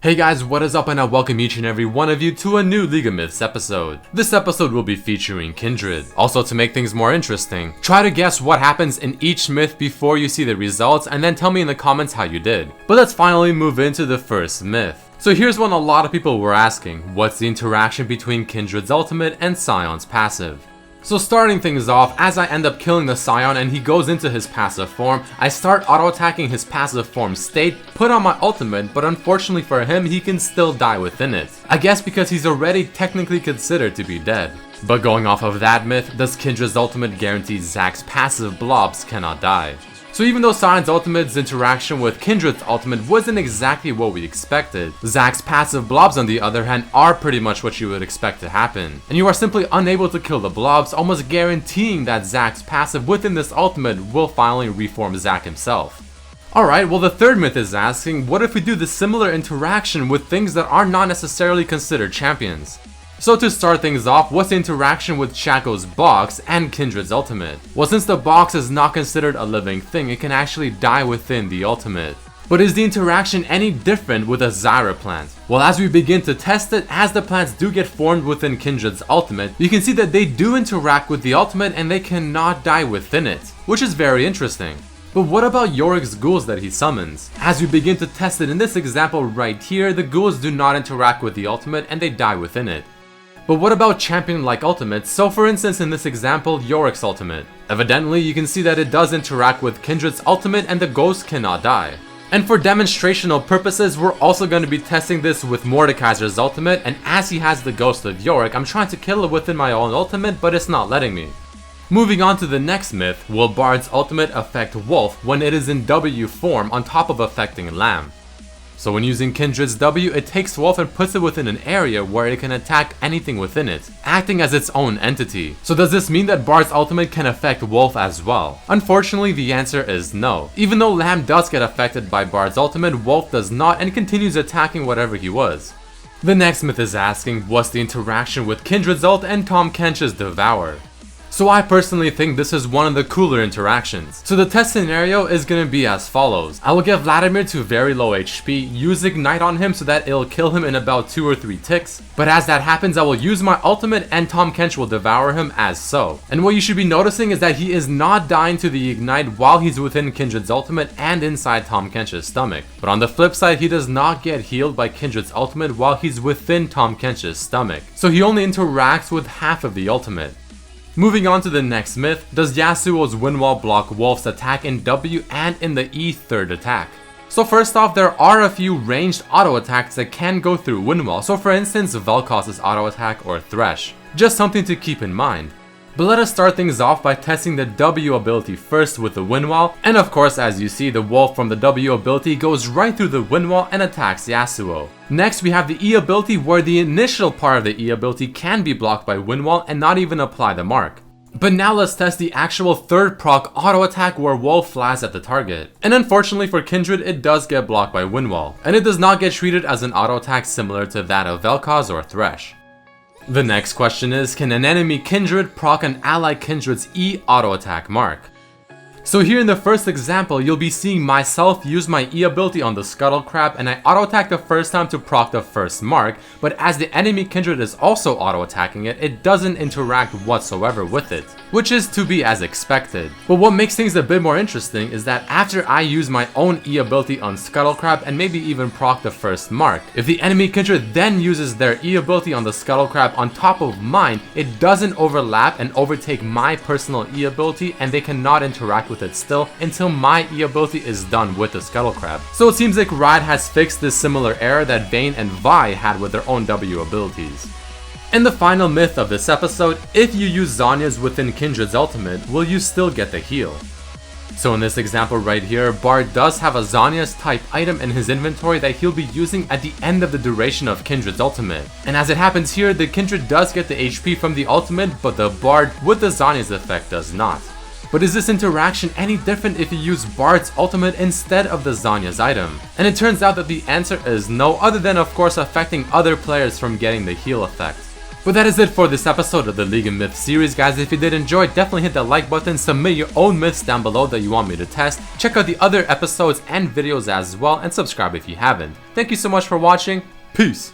Hey guys, what is up, and I welcome each and every one of you to a new League of Myths episode. This episode will be featuring Kindred. Also, to make things more interesting, try to guess what happens in each myth before you see the results, and then tell me in the comments how you did. But let's finally move into the first myth. So here's one a lot of people were asking: what's the interaction between Kindred's ultimate and Scion's passive? So starting things off, as I end up killing the Scion and he goes into his passive form, I start auto-attacking his passive form state, put on my ultimate, but unfortunately for him, he can still die within it. I guess because he's already technically considered to be dead. But going off of that myth, does Kindred's ultimate guarantee Zack's passive blobs cannot die? So even though Scion's ultimate's interaction with Kindred's ultimate wasn't exactly what we expected, Zack's passive blobs on the other hand are pretty much what you would expect to happen. And you are simply unable to kill the blobs, almost guaranteeing that Zack's passive within this ultimate will finally reform Zack himself. Alright, well the third myth is asking, what if we do the similar interaction with things that are not necessarily considered champions? So to start things off, what's the interaction with Shaco's box and Kindred's ultimate? Well, since the box is not considered a living thing, it can actually die within the ultimate. But is the interaction any different with a Zyra plant? Well, as we begin to test it, as the plants do get formed within Kindred's ultimate, you can see that they do interact with the ultimate and they cannot die within it, which is very interesting. But what about Yorick's ghouls that he summons? As we begin to test it in this example right here, the ghouls do not interact with the ultimate and they die within it. But what about champion-like ultimates? So for instance, in this example, Yorick's ultimate. Evidently, you can see that it does interact with Kindred's ultimate and the ghost cannot die. And for demonstrational purposes, we're also going to be testing this with Mordekaiser's ultimate, and as he has the ghost of Yorick, I'm trying to kill it within my own ultimate, but it's not letting me. Moving on to the next myth, will Bard's ultimate affect Wolf when it is in W form on top of affecting Lamb? So when using Kindred's W, it takes Wolf and puts it within an area where it can attack anything within it, acting as its own entity. So does this mean that Bard's ultimate can affect Wolf as well? Unfortunately, the answer is no. Even though Lamb does get affected by Bard's ultimate, Wolf does not and continues attacking whatever he was. The next myth is asking, what's the interaction with Kindred's ult and Tahm Kench's Devour? So I personally think this is one of the cooler interactions. So the test scenario is going to be as follows. I will get Vladimir to very low HP, use Ignite on him so that it'll kill him in about 2 or 3 ticks. But as that happens, I will use my ultimate and Tahm Kench will devour him as so. And what you should be noticing is that he is not dying to the Ignite while he's within Kindred's ultimate and inside Tahm Kench's stomach. But on the flip side, he does not get healed by Kindred's ultimate while he's within Tahm Kench's stomach. So he only interacts with half of the ultimate. Moving on to the next myth, does Yasuo's Wind Wall block Wolf's attack in W and in the E third attack? So first off, there are a few ranged auto attacks that can go through Wind Wall, so for instance Vel'Koz's auto attack or Thresh. Just something to keep in mind. But let us start things off by testing the W ability first with the Wind Wall, and of course as you see, the Wolf from the W ability goes right through the Wind Wall and attacks Yasuo. Next we have the E ability where the initial part of the E ability can be blocked by Wind Wall and not even apply the mark. But now let's test the actual third proc auto attack where Wolf flies at the target. And unfortunately for Kindred, it does get blocked by Wind Wall, and it does not get treated as an auto attack similar to that of Vel'Koz or Thresh. The next question is, can an enemy Kindred proc an ally Kindred's E auto attack mark? So here in the first example, you'll be seeing myself use my E ability on the Scuttle Crab and I auto attack the first time to proc the first mark, but as the enemy Kindred is also auto attacking it, it doesn't interact whatsoever with it, which is to be as expected. But what makes things a bit more interesting is that after I use my own E ability on Scuttle Crab and maybe even proc the first mark, if the enemy Kindred then uses their E ability on the Scuttle Crab on top of mine, it doesn't overlap and overtake my personal E ability and they cannot interact with it still until my E ability is done with the Scuttle Crab. So it seems like Riot has fixed this similar error that Vayne and Vi had with their own W abilities. And the final myth of this episode, if you use Zhonya's within Kindred's ultimate, will you still get the heal? So in this example right here, Bard does have a Zhonya's type item in his inventory that he'll be using at the end of the duration of Kindred's ultimate. And as it happens here, the Kindred does get the HP from the ultimate, but the Bard with the Zhonya's effect does not. But is this interaction any different if you use Bard's ultimate instead of the Zhonya's item? And it turns out that the answer is no, other than of course affecting other players from getting the heal effect. But that is it for this episode of the League of Myths series, guys. If you did enjoy, definitely hit that like button, submit your own myths down below that you want me to test, check out the other episodes and videos as well, and subscribe if you haven't. Thank you so much for watching. Peace!